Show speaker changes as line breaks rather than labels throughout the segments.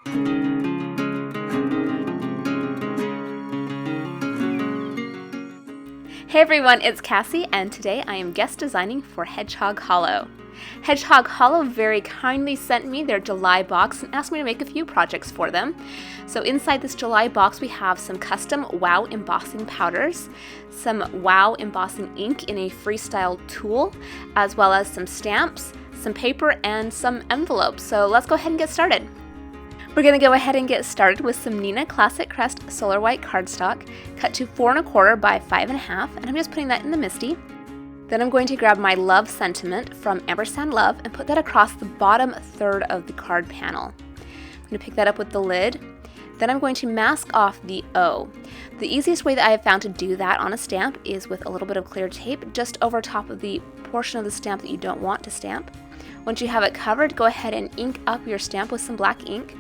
Hey everyone, it's Cassie, and today I am guest designing for Hedgehog Hollow. Hedgehog Hollow very kindly sent me their July box and asked me to make a few projects for them. So inside this July box we have some custom WOW embossing powders, some WOW embossing ink in a freestyle tool, as well as some stamps, some paper, and some envelopes. So let's go ahead and get started. We're going to go ahead and get started with some Nina Classic Crest Solar White cardstock, cut to 4 1/4 by 5 1/2, and I'm just putting that in the MISTI. Then I'm going to grab my Love Sentiment from Ampersand Love and put that across the bottom third of the card panel. I'm going to pick that up with the lid. Then I'm going to mask off the O. The easiest way that I have found to do that on a stamp is with a little bit of clear tape just over top of the portion of the stamp that you don't want to stamp. Once you have it covered, go ahead and ink up your stamp with some black ink.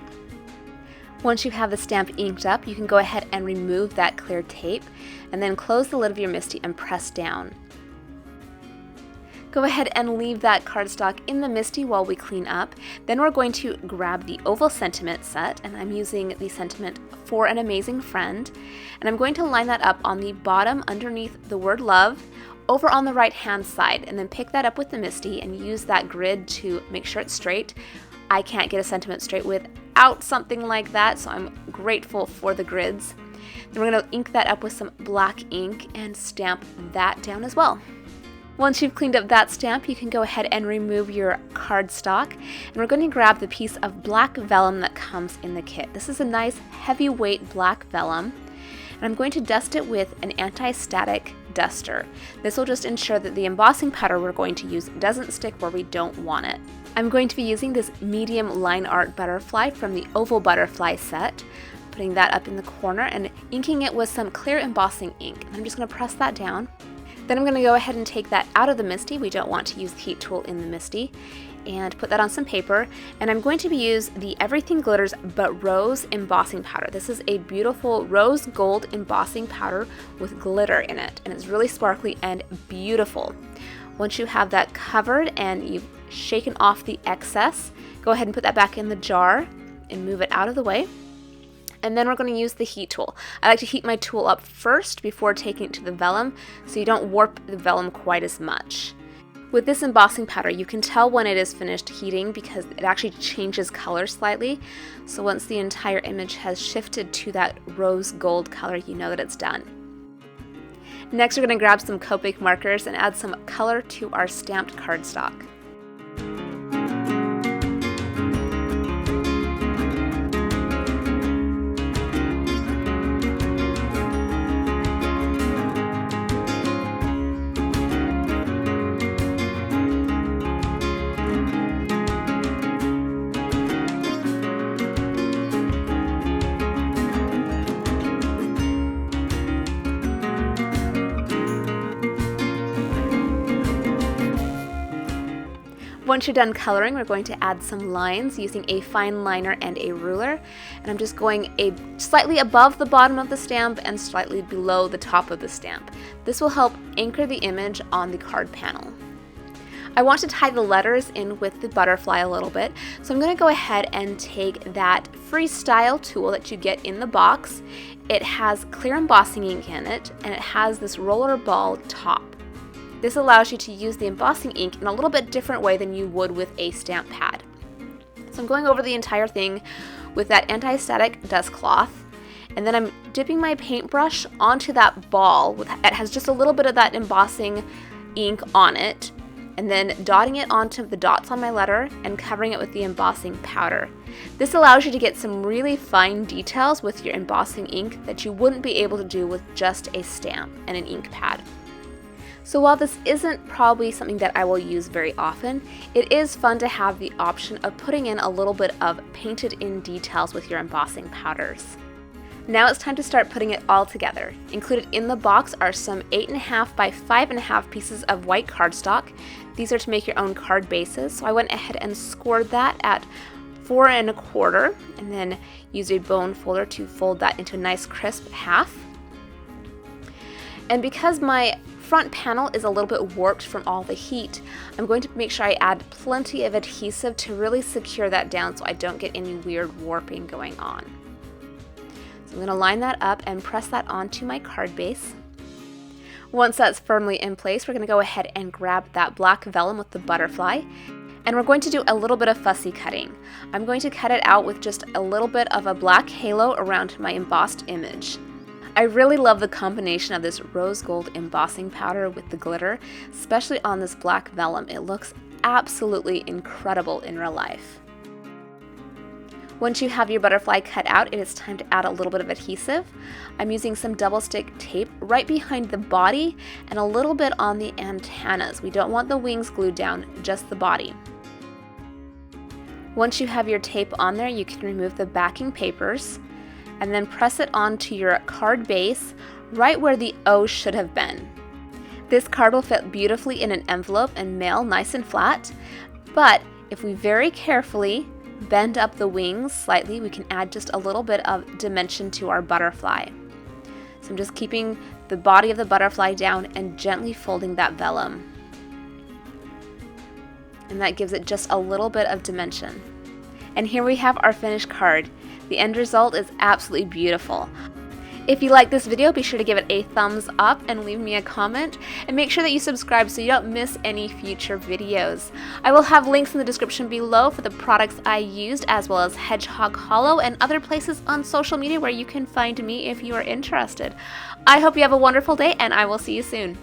Once you have the stamp inked up, you can go ahead and remove that clear tape and then close the lid of your MISTI and press down. Go ahead and leave that cardstock in the MISTI while we clean up. Then we're going to grab the oval sentiment set, and I'm using the sentiment For an Amazing Friend, and I'm going to line that up on the bottom underneath the word love over on the right hand side, and then pick that up with the MISTI and use that grid to make sure it's straight. I can't get a sentiment straight without something like that, so I'm grateful for the grids. Then we're going to ink that up with some black ink and stamp that down as well. Once you've cleaned up that stamp, you can go ahead and remove your cardstock, and we're going to grab the piece of black vellum that comes in the kit. This is a nice heavyweight black vellum, and I'm going to dust it with an anti-static duster. This will just ensure that the embossing powder we're going to use doesn't stick where we don't want it. I'm going to be using this medium line art butterfly from the Oval Butterfly set, putting that up in the corner and inking it with some clear embossing ink. And I'm just going to press that down. Then I'm going to go ahead and take that out of the MISTI. We don't want to use the heat tool in the MISTI. And put that on some paper. And I'm going to use the Everything Glitters But Rose embossing powder. This is a beautiful rose gold embossing powder with glitter in it. And it's really sparkly and beautiful. Once you have that covered and you've shaken off the excess, go ahead and put that back in the jar and move it out of the way. And then we're going to use the heat tool. I like to heat my tool up first before taking it to the vellum so you don't warp the vellum quite as much. With this embossing powder, you can tell when it is finished heating because it actually changes color slightly. So once the entire image has shifted to that rose gold color, you know that it's done. Next, we're going to grab some Copic markers and add some color to our stamped cardstock. Once you're done coloring, we're going to add some lines using a fine liner and a ruler. And I'm just going slightly above the bottom of the stamp and slightly below the top of the stamp. This will help anchor the image on the card panel. I want to tie the letters in with the butterfly a little bit, so I'm going to go ahead and take that freestyle tool that you get in the box. It has clear embossing ink in it, and it has this roller ball top. This allows you to use the embossing ink in a little bit different way than you would with a stamp pad. So I'm going over the entire thing with that anti-static dust cloth, and then I'm dipping my paintbrush onto that ball that has just a little bit of that embossing ink on it, and then dotting it onto the dots on my letter and covering it with the embossing powder. This allows you to get some really fine details with your embossing ink that you wouldn't be able to do with just a stamp and an ink pad. So while this isn't probably something that I will use very often, it is fun to have the option of putting in a little bit of painted in details with your embossing powders. Now it's time to start putting it all together. Included in the box are some 8 1/2 by 5 1/2 pieces of white cardstock. These are to make your own card bases, so I went ahead and scored that at 4 1/4 and then used a bone folder to fold that into a nice crisp half. And because my front panel is a little bit warped from all the heat, I'm going to make sure I add plenty of adhesive to really secure that down so I don't get any weird warping going on. So I'm going to line that up and press that onto my card base. Once that's firmly in place, we're going to go ahead and grab that black vellum with the butterfly, and we're going to do a little bit of fussy cutting. I'm going to cut it out with just a little bit of a black halo around my embossed image. I really love the combination of this rose gold embossing powder with the glitter, especially on this black vellum. It looks absolutely incredible in real life. Once you have your butterfly cut out, it is time to add a little bit of adhesive. I'm using some double stick tape right behind the body and a little bit on the antennas. We don't want the wings glued down, just the body. Once you have your tape on there, you can remove the backing papers and then press it onto your card base right where the O should have been. This card will fit beautifully in an envelope and mail nice and flat, but if we very carefully bend up the wings slightly, we can add just a little bit of dimension to our butterfly. So I'm just keeping the body of the butterfly down and gently folding that vellum. And that gives it just a little bit of dimension. And here we have our finished card. The end result is absolutely beautiful. If you like this video, be sure to give it a thumbs up and leave me a comment, and make sure that you subscribe so you don't miss any future videos. I will have links in the description below for the products I used, as well as Hedgehog Hollow and other places on social media where you can find me if you are interested. I hope you have a wonderful day, and I will see you soon.